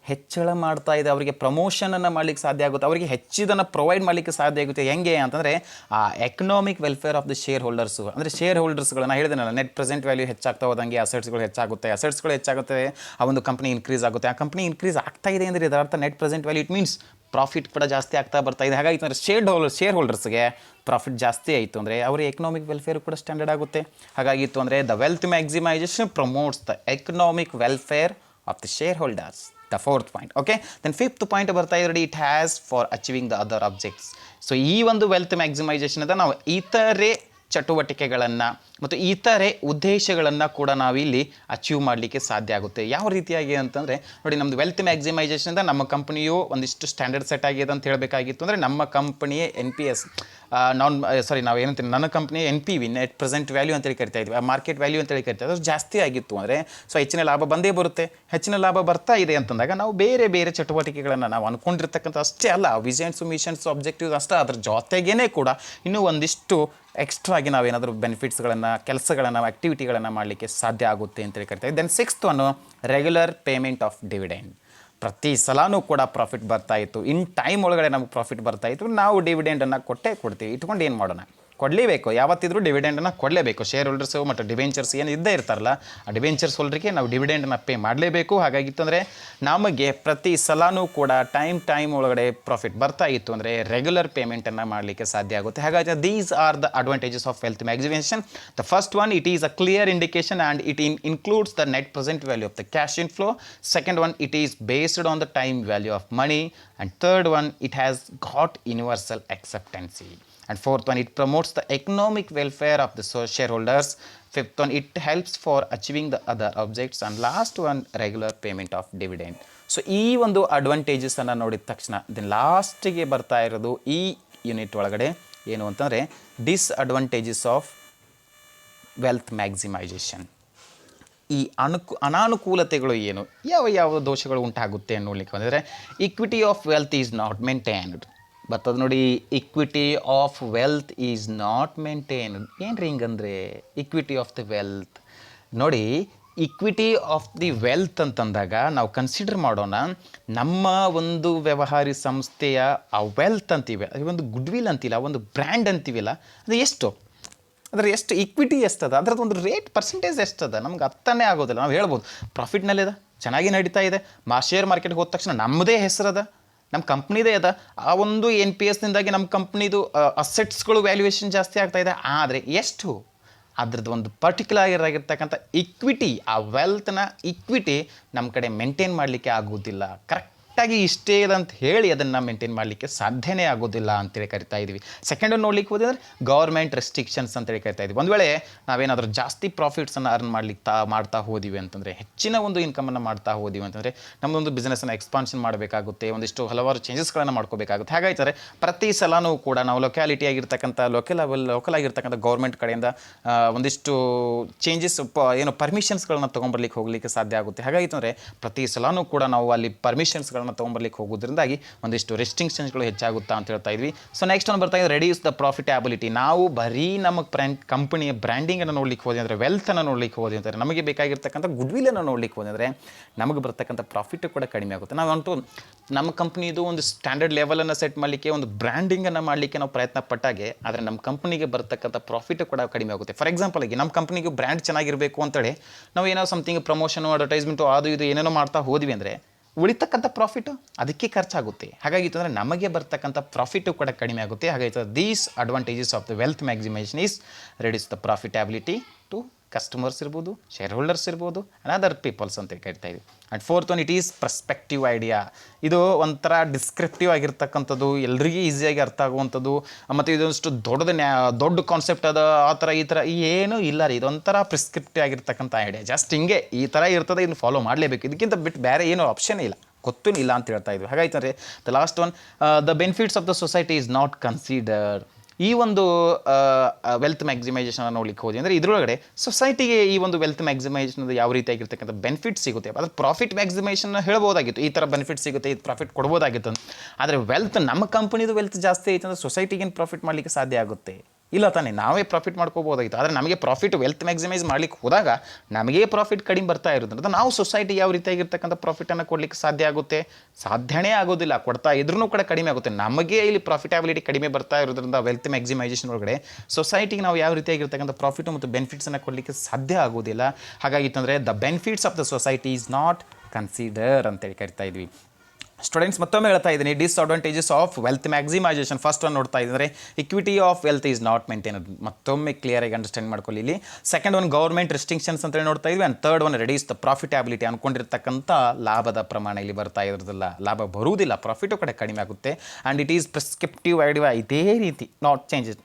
ಹೆಚ್ಚಳ ಮಾಡ್ತಾ ಇದೆ. ಅವರಿಗೆ ಪ್ರಮೋಷನನ್ನು ಮಾಡಲಿಕ್ಕೆ ಸಾಧ್ಯ ಆಗುತ್ತೆ, ಅವರಿಗೆ ಹೆಚ್ಚಿದನ್ನು ಪ್ರೊವೈಡ್ ಮಾಡಲಿಕ್ಕೆ ಸಾಧ್ಯ ಆಗುತ್ತೆ. ಹೆಂಗೆ ಅಂತಂದರೆ ಆ economic welfare of the share holders, ಅಂದರೆ ಶೇರ್ ಹೋಲ್ಡರ್ಸ್ಗಳನ್ನ ಹೇಳಿದೆನಲ್ಲ, ನೆಟ್ ಪ್ರೆಸೆಂಟ್ ವ್ಯಾಲ್ಯೂ ಹೆಚ್ಚಾಗ್ತಾ ಹೋದಂಗೆ ಅಸೆಟ್ಸ್ಗಳು ಹೆಚ್ಚಾಗುತ್ತೆ, ಅಸೆಟ್ಸ್ಗಳು ಹೆಚ್ಚಾಗುತ್ತೆ, ಆ ಒಂದು ಕಂಪ್ನಿ ಇನ್ಕ್ರೀಸ್ ಆಗುತ್ತೆ. ಆ ಕಂಪ್ನಿ ಇನ್ಕ್ರೀಸ್ ಆಗ್ತಾ ಇದೆ ಅಂದರೆ ಇದರ ಅರ್ಥ net present value, it means profit ಕೂಡ ಜಾಸ್ತಿ ಆಗ್ತಾ ಬರ್ತಾ ಇದೆ. ಹಾಗಾಗಿತ್ತು ಅಂದರೆ ಶೇರ್ ಹೋಲ್ಡರ್ಸ್ಗೆ ಪ್ರಾಫಿಟ್ ಜಾಸ್ತಿ ಆಯಿತು ಅಂದರೆ ಅವರ ಎಕನಾಮಿಕ್ ವೆಲ್ಫೇರ್ ಕೂಡ ಸ್ಟ್ಯಾಂಡರ್ಡ್ ಆಗುತ್ತೆ. ಹಾಗಾಗಿತ್ತು ಅಂದರೆ the wealth maximisation promotes the economic welfare of the shareholders. The fourth point. Okay, then fifth point ಬರ್ತಾ ಇದೆ, it has for achieving the other objects. So ಈ ಒಂದು ವೆಲ್ತ್ ಮ್ಯಾಕ್ಸಿಮೈಸೇಷನ್ ಅಂತ ನಾವು ಇತರೆ ಚಟುವಟಿಕೆಗಳನ್ನು ಮತ್ತು ಇತರೆ ಉದ್ದೇಶಗಳನ್ನು ಕೂಡ ನಾವಿಲ್ಲಿ ಅಚೀವ್ ಮಾಡಲಿಕ್ಕೆ ಸಾಧ್ಯ ಆಗುತ್ತೆ. ಯಾವ ರೀತಿಯಾಗಿ ಅಂತಂದರೆ ನೋಡಿ, ನಮ್ಮದು ವೆಲ್ತ್ ಮ್ಯಾಕ್ಸಿಮೈಸೇಷನಿಂದ ನಮ್ಮ ಕಂಪ್ನಿಯು ಒಂದಿಷ್ಟು ಸ್ಟ್ಯಾಂಡರ್ಡ್ ಸೆಟ್ ಆಗಿದೆ ಅಂತ ಹೇಳಬೇಕಾಗಿತ್ತು ಅಂದರೆ ನಮ್ಮ ಕಂಪ್ನಿಯೇ NPS ನಾವೇನಂತೀವಿ, ನನ್ನ company NPV, net present value ಅಂತೇಳಿ ಕರಿತಾ ಇದ್ವಿ, ಆ ಮಾರ್ಕೆಟ್ ವ್ಯಾಲ್ಯೂ ಅಂತೇಳಿ ಕರಿತಾ ಇದ್ವಿ, ಅದು ಜಾಸ್ತಿ ಆಗಿತ್ತು ಅಂದರೆ ಸೊ ಹೆಚ್ಚಿನ ಲಾಭ ಬಂದೇ ಬರುತ್ತೆ. ಹೆಚ್ಚಿನ ಲಾಭ ಬರ್ತಾ ಇದೆ ಅಂತಂದಾಗ ನಾವು ಬೇರೆ ಬೇರೆ ಚಟುವಟಿಕೆಗಳನ್ನು ನಾವು ಅಂದ್ಕೊಂಡಿರ್ತಕ್ಕಂಥ ಅಷ್ಟೇ ಅಲ್ಲ, ವಿಷನ್ಸು ಮಿಷನ್ಸು ಆಬ್ಜೆಕ್ಟಿವ್ಸ್ ಅಷ್ಟೇ, ಅದ್ರ ಜೊತೆಗೇ ಕೂಡ ಇನ್ನೂ ಒಂದಿಷ್ಟು ಎಕ್ಸ್ಟ್ರಾ ಆಗಿ ನಾವೇನಾದರೂ ಬೆನಿಫಿಟ್ಸ್ಗಳನ್ನು, ಕೆಲಸಗಳನ್ನು, ಆ್ಯಕ್ಟಿವಿಟಿಗಳನ್ನು ಮಾಡಲಿಕ್ಕೆ ಸಾಧ್ಯ ಆಗುತ್ತೆ ಅಂತೇಳಿ ಕರಿತೀವಿ. Then sixth one, regular payment of dividend. ಪ್ರತಿ ಸಲನೂ ಕೂಡ ಪ್ರಾಫಿಟ್ ಬರ್ತಾಯಿತ್ತು, ಇನ್ ಟೈಮ್ ಒಳಗಡೆ ನಮಗೆ ಪ್ರಾಫಿಟ್ ಬರ್ತಾಯಿತ್ತು, ನಾವು ಡಿವಿಡೆಂಡನ್ನು ಕೊಡ್ತೀವಿ. ಇಟ್ಕೊಂಡು ಏನು ಮಾಡೋಣ, ಕೊಡಲೇಬೇಕು, ಯಾವತ್ತಿದ್ರೂ ಡಿವಿಡೆಂಡನ್ನು ಕೊಡಲೇಬೇಕು. ಶೇರ್ ಹೋಲ್ಡರ್ಸು ಮತ್ತು ಡಿವೆಂಚರ್ಸ್ ಏನು ಇದ್ದೇ ಇರ್ತಾರಲ್ಲ, ಆ ಡಿವೆಂಚರ್ಸ್ ಹೋಲ್ಡರ್ಗೆ ನಾವು ಡಿವಿಡೆಂಡನ್ನು ಪೇ ಮಾಡಲೇಬೇಕು. ಹಾಗಾಗಿತ್ತು ಅಂದರೆ ನಮಗೆ ಪ್ರತಿ ಸಲನೂ ಕೂಡ ಟೈಮ್ ಒಳಗಡೆ ಪ್ರಾಫಿಟ್ ಬರ್ತಾ ಇತ್ತು ಅಂದರೆ ರೆಗ್ಯುಲರ್ ಪೇಮೆಂಟನ್ನು ಮಾಡಲಿಕ್ಕೆ ಸಾಧ್ಯ ಆಗುತ್ತೆ. ಹಾಗಾಗಿ these are the advantages of wealth maximisation. The first one, it is a clear indication and it includes the net present value of the cash inflow. Second one, it is based on the time value of money. And third one, it has got universal acceptancy. And fourth one, it promotes the economic welfare of the shareholders. Fifth one, it helps for achieving the other objects. And last one, regular payment of dividend. So ಈ ಒಂದು ಅಡ್ವಾಂಟೇಜಸನ್ನು ನೋಡಿದ ತಕ್ಷಣ ದೆನ್ ಲಾಸ್ಟಿಗೆ ಬರ್ತಾ ಇರೋದು ಈ ಯೂನಿಟ್ ಒಳಗಡೆ ಏನು ಅಂತಂದರೆ ಡಿಸ್ಅಡ್ವಾಂಟೇಜಸ್ ಆಫ್ ವೆಲ್ತ್ ಮ್ಯಾಕ್ಸಿಮೈಸೇಷನ್. ಈ ಅನಾನುಕೂಲತೆಗಳು ಏನು, ಯಾವ ದೋಷಗಳು ಉಂಟಾಗುತ್ತೆ ಅನ್ನೋಲಿಕ್ಕೆ ಬಂದರೆ, equity of wealth is not maintained. ಬರ್ತದೆ ನೋಡಿ, equity of wealth is not maintained. ಏನು ರೀ ಹಿಂಗಂದರೆ ಇಕ್ವಿಟಿ ಆಫ್ ದಿ ವೆಲ್ತ್? ನೋಡಿ, ಇಕ್ವಿಟಿ ಆಫ್ ದಿ ವೆಲ್ತ್ ಅಂತಂದಾಗ ನಾವು ಕನ್ಸಿಡರ್ ಮಾಡೋಣ, ನಮ್ಮ ಒಂದು ವ್ಯವಹಾರಿ ಸಂಸ್ಥೆಯ ಆ ವೆಲ್ತ್ ಅಂತೀವಿ, ಅದು ಒಂದು ಗುಡ್ವಿಲ್ ಅಂತಿಲ್ಲ, ಒಂದು ಬ್ರ್ಯಾಂಡ್ ಅಂತೀವಿಲ್ಲ, ಅದು ಎಷ್ಟು, ಅದರ ಎಷ್ಟು ಇಕ್ವಿಟಿ ಎಷ್ಟದ, ಅದರದ್ದು ಒಂದು ರೇಟ್ ಪರ್ಸೆಂಟೇಜ್ ಎಷ್ಟದ ನಮ್ಗೆ ಅರ್ಥನೇ ಆಗೋದಿಲ್ಲ. ನಾವು ಹೇಳ್ಬೋದು ಪ್ರಾಫಿಟ್ನಲ್ಲಿದೆ, ಚೆನ್ನಾಗಿ ನಡೀತಾ ಇದೆ, ಶೇರ್ ಮಾರ್ಕೆಟ್ಗೆ ಹೋದ ತಕ್ಷಣ ನಮ್ಮದೇ ಹೆಸರದ, ನಮ್ಮ ಕಂಪ್ನಿದೇ ಅದ, ಆ ಒಂದು NPSನಿಂದಾಗಿ ನಮ್ಮ ಕಂಪ್ನಿದು ಅಸೆಟ್ಸ್ಗಳು ವ್ಯಾಲ್ಯೂಯೇಷನ್ ಜಾಸ್ತಿ ಆಗ್ತಾಯಿದೆ. ಆದರೆ ಎಷ್ಟು ಅದ್ರದ್ದು ಒಂದು ಪರ್ಟಿಕ್ಯುಲರ್ ಆಗಿರ್ತಕ್ಕಂಥ ಇಕ್ವಿಟಿ, ಆ ವೆಲ್ತ್ನ ಇಕ್ವಿಟಿ ನಮ್ಮ ಕಡೆ ಮೇಂಟೈನ್ ಮಾಡಲಿಕ್ಕೆ ಆಗೋದಿಲ್ಲ. ಕರೆಕ್ಟಾಗಿ ಇಷ್ಟೇ ಇದೆ ಅಂತ ಹೇಳಿ ಅದನ್ನು ಮೇಂಟೈನ್ ಮಾಡಲಿಕ್ಕೆ ಸಾಧ್ಯನೇ ಆಗೋದಿಲ್ಲ ಅಂತೇಳಿ ಕರಿತಾ ಇದ್ವಿ. ಸೆಕೆಂಡ್ ನೋಡ್ಲಿಕ್ಕೆ ಹೋದರೆ ಗೌರ್ಮೆಂಟ್ ರೆಸ್ಟ್ರಿಕ್ಷನ್ಸ್ ಅಂತೇಳಿ ಕರಿತಾ ಇದ್ವಿ. ಒಂದು ವೇಳೆ ನಾವೇನಾದರೂ ಜಾಸ್ತಿ ಪ್ರಾಫಿಟ್ಸನ್ನು ಅರ್ನ್ ಮಾಡ್ತಾ ಹೋದಿವಿ ಅಂತಂದರೆ, ಹೆಚ್ಚಿನ ಒಂದು ಇನ್ಕಮನ್ನು ಮಾಡ್ತಾ ಹೋದಿವಿ ಅಂತಂದರೆ, ನಮ್ಮದೊಂದು ಬಿಸ್ನೆಸ್ಸನ್ನು ಎಕ್ಸ್ಪಾನ್ಷನ್ ಮಾಡಬೇಕಾಗುತ್ತೆ, ಒಂದಿಷ್ಟು ಹಲವಾರು ಚೇಂಜಸ್ಗಳನ್ನು ಮಾಡ್ಕೋಬೇಕಾಗುತ್ತೆ. ಹಾಗಾಯ್ತಾರೆ ಪ್ರತಿ ಸಲನೂ ಕೂಡ ನಾವು ಲೊಕ್ಯಾಲಿಟಿ ಆಗಿರ್ತಕ್ಕಂಥ ಲೋಕಲ್ ಆಗಿರ್ತಕ್ಕಂಥ ಗೌರ್ಮೆಂಟ್ ಕಡೆಯಿಂದ ಒಂದಿಷ್ಟು ಚೇಂಜಸ್ ಪರ್ಮಿಷನ್ಸ್ಗಳನ್ನ ತೊಗೊಂಬರ್ಲಿಕ್ಕೆ ಹೋಗಲಿಕ್ಕೆ ಸಾಧ್ಯ ಆಗುತ್ತೆ. ಹಾಗಾಗಿತ್ತು ಅಂದರೆ ಪ್ರತಿ ಸಲನೂ ಕೂಡ ನಾವು ಅಲ್ಲಿ ಪರ್ಮಿಷನ್ಸ್ಗಳನ್ನ ತೊಗೊಂಬರ್ಲಿಕ್ಕೆ ಹೋಗೋದ್ರಿಂದಾಗಿ ಒಂದಿಷ್ಟು ರೆಸ್ಟ್ರಿಕ್ಷನ್ಸ್ಗಳು ಹೆಚ್ಚಾಗುತ್ತಾ ಅಂತ ಹೇಳ್ತಾ ಇದ್ವಿ. ಸೊ ನೆಕ್ಸ್ಟ್ ಒಂದು ಬರ್ತಾ ಇದೆ ರೆಡ್ಯೂಸ್ ದ ಪ್ರಾಫಿಟಬಿಲಿಟಿ. ನಾವು ಬರೀ ನಮ್ಮ ಕಂಪನಿಯ ಬ್ರ್ಯಾಂಡಿಂಗನ್ನು ನೋಡ್ಲಿಕ್ಕೆ ಹೋದೆ ಅಂದರೆ, ವೆಲ್ತನ್ನು ನೋಡ್ಲಿಕ್ಕೆ ಹೋದೆ ಅಂದರೆ, ನಮಗೆ ಬೇಕಾಗಿರ್ತಕ್ಕಂಥ ಗುಡ್ವಿಲನ್ನು ನೋಡ್ಲಿಕ್ಕೆ ಹೋದೆ ಅಂದರೆ ನಮಗೆ ಬರ್ತಕ್ಕಂಥ ಪ್ರಾಫಿಟ್ ಕೂಡ ಕಡಿಮೆ ಆಗುತ್ತೆ. ನಾವು ನಮ್ಮ ಕಂಪ್ನಿದು ಒಂದು ಸ್ಟ್ಯಾಂಡರ್ಡ್ ಲೆವೆಲನ್ನು ಸೆಟ್ ಮಾಡಲಿಕ್ಕೆ, ಒಂದು ಬ್ರ್ಯಾಂಡಿಂಗನ್ನು ಮಾಡಲಿಕ್ಕೆ ನಾವು ಪ್ರಯತ್ನ ಪಟ್ಟಾಗೆ, ಆದರೆ ನಮ್ಮ ಕಂಪ್ನಿಗೆ ಬರ್ತಕ್ಕಂಥ ಪ್ರಾಫಿಟ್ ಕೂಡ ಕಡಿಮೆ ಆಗುತ್ತೆ. ಫಾರ್ ಎಕ್ಸಾಂಪಲ್ ಆಗಿ ನಮ್ಮ ಕಂಪ್ನಿಗೆ ಬ್ರ್ಯಾಂಡ್ ಚೆನ್ನಾಗಿರಬೇಕು ಅಂತೇಳಿ ನಾವು ಏನೋ ಸಮಥಿಂಗ್ ಪ್ರಮೋಷನು, ಅಡ್ವರ್ಟೈಸ್ಮೆಂಟು, ಅದು ಇದು ಏನೇನೋ ಮಾಡ್ತಾ ಹೋದ್ವಿ ಅಂದರೆ ಉಳಿತಕ್ಕಂಥ ಪ್ರಾಫಿಟು ಅದಕ್ಕೆ ಖರ್ಚಾಗುತ್ತೆ. ಹಾಗಾಗಿತ್ತು ಅಂದರೆ ನಮಗೆ ಬರ್ತಕ್ಕಂಥ ಪ್ರಾಫಿಟು ಕೂಡ ಕಡಿಮೆ ಆಗುತ್ತೆ. ಹಾಗಾಗಿತ್ತು these advantages of the wealth maximisation is reduce the profitability to customers ಇರ್ಬೋದು, ಶೇರ್ ಹೋಲ್ಡರ್ಸ್ ಇರ್ಬೋದು, ಆ್ಯಂಡ್ ಅದರ್ ಪೀಪಲ್ಸ್ ಅಂತ ಕರಿತಾ ಇದ್ವಿ. And fourth one, it is perspective idea. ಇದು ಒಂಥರ ಡಿಸ್ಕ್ರಿಪ್ಟಿವ್ ಆಗಿರ್ತಕ್ಕಂಥದ್ದು, ಎಲ್ರಿಗೂ ಈಸಿಯಾಗಿ ಅರ್ಥ ಆಗುವಂಥದ್ದು, ಮತ್ತು ಇದೊಂದಷ್ಟು ದೊಡ್ಡ ಕಾನ್ಸೆಪ್ಟ್ ಅದ ಆ ಥರ ಈ ಥರ ಏನೂ ಇಲ್ಲ ರೀ. ಇದೊಂಥರ ಪ್ರಿಸ್ಕ್ರಿಪ್ಟಿವ್ ಆಗಿರ್ತಕ್ಕಂಥ ಐಡಿಯಾ. ಜಸ್ಟ್ ಹಿಂಗೆ ಈ ಥರ ಇರ್ತದೆ, ಇದನ್ನು ಫಾಲೋ ಮಾಡಲೇಬೇಕು, ಇದಕ್ಕಿಂತ ಬಿಟ್ಟು ಬೇರೆ ಏನೂ ಆಪ್ಷನ್ ಇಲ್ಲ, ಗೊತ್ತೂ ಇಲ್ಲ ಅಂತ ಹೇಳ್ತಾ ಇದ್ವಿ. ಹಾಗಾಯ್ತು ಅಂದರೆ the last one, the benefits of the society is not consider. ಈ ಒಂದು ವೆಲ್ತ್ ಮ್ಯಾಕ್ಸಿಮೈಸೇಷನ್ ನೋಡ್ಲಿಕ್ಕೆ ಹೋದ್ವಿ ಅಂದರೆ ಇದರೊಳಗಡೆ ಸೊಸೈಟಿಗೆ ಈ ಒಂದು ವೆಲ್ತ್ ಮ್ಯಾಕ್ಸಿಮೈಸೇಷನ್ ಯಾವ ರೀತಿಯಾಗಿರ್ತಕ್ಕಂಥ ಬೆನಿಫಿಟ್ ಸಿಗುತ್ತೆ, ಅದ್ರ ಪ್ರಾಫಿಟ್ ಮ್ಯಾಕ್ಸಿಮೈಸೇಷನ್ ಹೇಳ್ಬೋದಾಗಿತ್ತು, ಈ ಥರ ಬೆನಿಫಿಟ್ ಸಿಗುತ್ತೆ, ಇದು ಪ್ರಾಫಿಟ್ ಕೊಡ್ಬೋದಾಗಿತ್ತು. ಆದರೆ ವೆಲ್ತ್ ನಮ್ಮ ಕಂಪನಿದು ವೆಲ್ತ್ ಜಾಸ್ತಿ ಐತೆ ಅಂದರೆ ಸೊಸೈಟಿಗೇನು ಪ್ರಾಫಿಟ್ ಮಾಡಲಿಕ್ಕೆ ಸಾಧ್ಯ ಆಗುತ್ತೆ? ಇಲ್ಲ ತಾನೇ, ನಾವೇ ಪ್ರಾಫಿಟ್ ಮಾಡ್ಕೋಬೋದಾಗಿತ್ತು. ಆದರೆ ನಮಗೆ ಪ್ರಾಫಿಟ್ ವೆಲ್ತ್ ಮ್ಯಾಕ್ಸಿಮೈಸ್ ಮಾಡ್ಲಿಕ್ಕೆ ಹೋದಾಗ ನಮಗೇ ಪ್ರಾಫಿಟ್ ಕಡಿಮೆ ಬರ್ತಾ ಇರೋದ್ರಿಂದ ನಾವು ಸೊಸೈಟಿ ಯಾವ ರೀತಿಯಾಗಿರ್ತಕ್ಕಂಥ ಪ್ರಾಫಿಟನ್ನು ಕೊಡಲಿಕ್ಕೆ ಸಾಧ್ಯ ಆಗುತ್ತೆ? ಸಾಧ್ಯನೇ ಆಗೋದಿಲ್ಲ. ಕೊಡ್ತಾ ಇದ್ರೂ ಕೂಡ ಕಡಿಮೆ ಆಗುತ್ತೆ. ನಮಗೆ ಇಲ್ಲಿ ಪ್ರಾಫಿಟಬಿಲಿಟಿ ಕಡಿಮೆ ಬರ್ತಾ ಇರೋದ್ರಿಂದ ವೆಲ್ತ್ ಮ್ಯಾಕ್ಸಿಮೈಸೇಷನ್ ಒಳಗಡೆ ಸೊಸೈಟಿಗೆ ನಾವು ಯಾವ ರೀತಿಯಾಗಿರ್ತಕ್ಕಂಥ ಪ್ರಾಫಿಟು ಮತ್ತು ಬೆನಿಫಿಟ್ಸನ್ನು ಕೊಡಲಿಕ್ಕೆ ಸಾಧ್ಯ ಆಗೋದಿಲ್ಲ. ಹಾಗಾಗಿತ್ತಂದರೆ the benefits of the society is not consider ಅಂತೇಳಿ ಕರಿತಾ ಇದ್ವಿ. ಸ್ಟೂಡೆಂಟ್ಸ್ ಮತ್ತೊಮ್ಮೆ ಹೇಳ್ತಾ ಇದ್ದೀನಿ, disadvantages of wealth maximisation. First one ನೋಡ್ತಾ ಇದ್ದರೆ equity of wealth is not maintain. ಮತ್ತೊಮ್ಮೆ ಕ್ಲಿಯರಾಗಿ ಅಂಡರ್ಸ್ಟ್ಯಾಂಡ್ ಮಾಡ್ಕೊಳ್ಳಿ. ಇಲ್ಲಿ ಸೆಕೆಂಡ್ ಒನ್ ಗೌರ್ಮೆಂಟ್ ರೆಸ್ಟ್ರಿಕ್ಷನ್ಸ್ ಅಂತೇಳಿ ನೋಡ್ತಾ ಇದ್ವಿ. And third one reduce the profitability. ಅಂದ್ಕೊಂಡಿರ್ತಕ್ಕಂಥ ಲಾಭದ ಪ್ರಮಾಣ ಇಲ್ಲಿ ಬರ್ತಾ ಇರೋದಿಲ್ಲ, ಲಾಭ ಬರುವುದಿಲ್ಲ, ಪ್ರಾಫಿಟು ಕಡೆ ಕಡಿಮೆ ಆಗುತ್ತೆ. And it is prescriptive idea, ಇದೇ ರೀತಿ ನಾಟ್ ಚೇಂಜಸ್.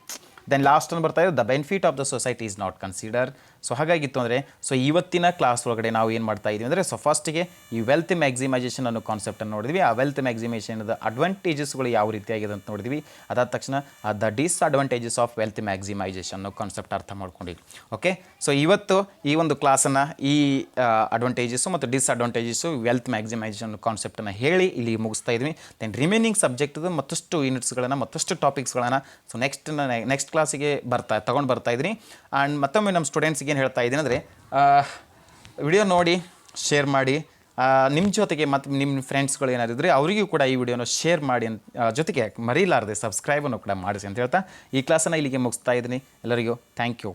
ದೆನ್ ಲಾಸ್ಟ್ ಒಂದು ಬರ್ತಾ ಇದೆ, the benefit of the society is not consider. So ಹಾಗಾಗಿತ್ತು ಅಂದರೆ ಇವತ್ತಿನ ಕ್ಲಾಸ್ ಒಳಗಡೆ ನಾವು ಏನು ಮಾಡ್ತಾ ಇದ್ದೀವಿ ಅಂದರೆ ಫಸ್ಟಿಗೆ ಈ ವೆಲ್ತ್ ಮ್ಯಾಕ್ಸಿಮೈಸೇಷನ್ ಅನ್ನೋ ಕಾನ್ಸೆಪ್ಟನ್ನು ನೋಡಿದ್ವಿ. ಆ ವೆಲ್ತ್ ಮ್ಯಾಕ್ಸಿಮೈಸೇಷನ್ದ ಅಡ್ವಾಂಟೇಜಸ್ಗಳು ಯಾವ ರೀತಿಯಾಗಿದೆ ಅಂತ ನೋಡಿದ್ವಿ. ಅದಾದ ತಕ್ಷಣ the disadvantages of wealth maximisation ಅನ್ನೋ ಕಾನ್ಸೆಪ್ಟ್ ಅರ್ಥ ಮಾಡ್ಕೊಂಡಿದ್ವಿ. ಓಕೆ, ಸೊ ಇವತ್ತು ಈ ಒಂದು ಕ್ಲಾಸನ್ನು ಈ ಅಡ್ವಾಂಟೇಜಸ್ಸು ಮತ್ತು ಡಿಸ್ಅಡ್ವಾಂಟೇಜಸ್ಸು ವೆಲ್ತ್ ಮ್ಯಾಕ್ಸಿಮೈಸೇಷನ್ ಕಾನ್ಸೆಪ್ಟನ್ನು ಹೇಳಿ ಇಲ್ಲಿ ಮುಗಿಸ್ತಾ ಇದ್ವಿ. ದೆನ್ ರಿಮೈನಿಂಗ್ ಸಬ್ಜೆಕ್ಟ್ದು ಮತ್ತಷ್ಟು ಯೂನಿಟ್ಸ್ಗಳನ್ನು ಮತ್ತಷ್ಟು ಟಾಪಿಕ್ಸ್ಗಳನ್ನು ನೆಕ್ಸ್ಟ್ ಕ್ಲಾಸಿಗೆ ತೊಗೊಂಡು ಬರ್ತಾ ಇದ್ದೀನಿ. ಆ್ಯಂಡ್ ಮತ್ತೊಮ್ಮೆ ನಮ್ಮ ಸ್ಟೂಡೆಂಟ್ಸ್ಗೆ ಏನು ಹೇಳ್ತಾ ಇದ್ದೀನಿ ಅಂದರೆ ವಿಡಿಯೋ ನೋಡಿ ಶೇರ್ ಮಾಡಿ, ನಿಮ್ಮ ಜೊತೆಗೆ ಮತ್ತು ನಿಮ್ಮ ಫ್ರೆಂಡ್ಸ್ಗಳು ಏನಾದಿದ್ರೆ ಅವರಿಗೂ ಕೂಡ ಈ ವಿಡಿಯೋನ ಶೇರ್ ಮಾಡಿ ಜೊತೆಗೆ ಮರೀಲಾರದೆ ಸಬ್ಸ್ಕ್ರೈಬನ್ನು ಕೂಡ ಮಾಡಿಸಿ ಅಂತ ಹೇಳ್ತಾ ಈ ಕ್ಲಾಸನ್ನು ಇಲ್ಲಿಗೆ ಮುಗಿಸ್ತಾ ಇದ್ದೀನಿ. ಎಲ್ಲರಿಗೂ ಥ್ಯಾಂಕ್ ಯು.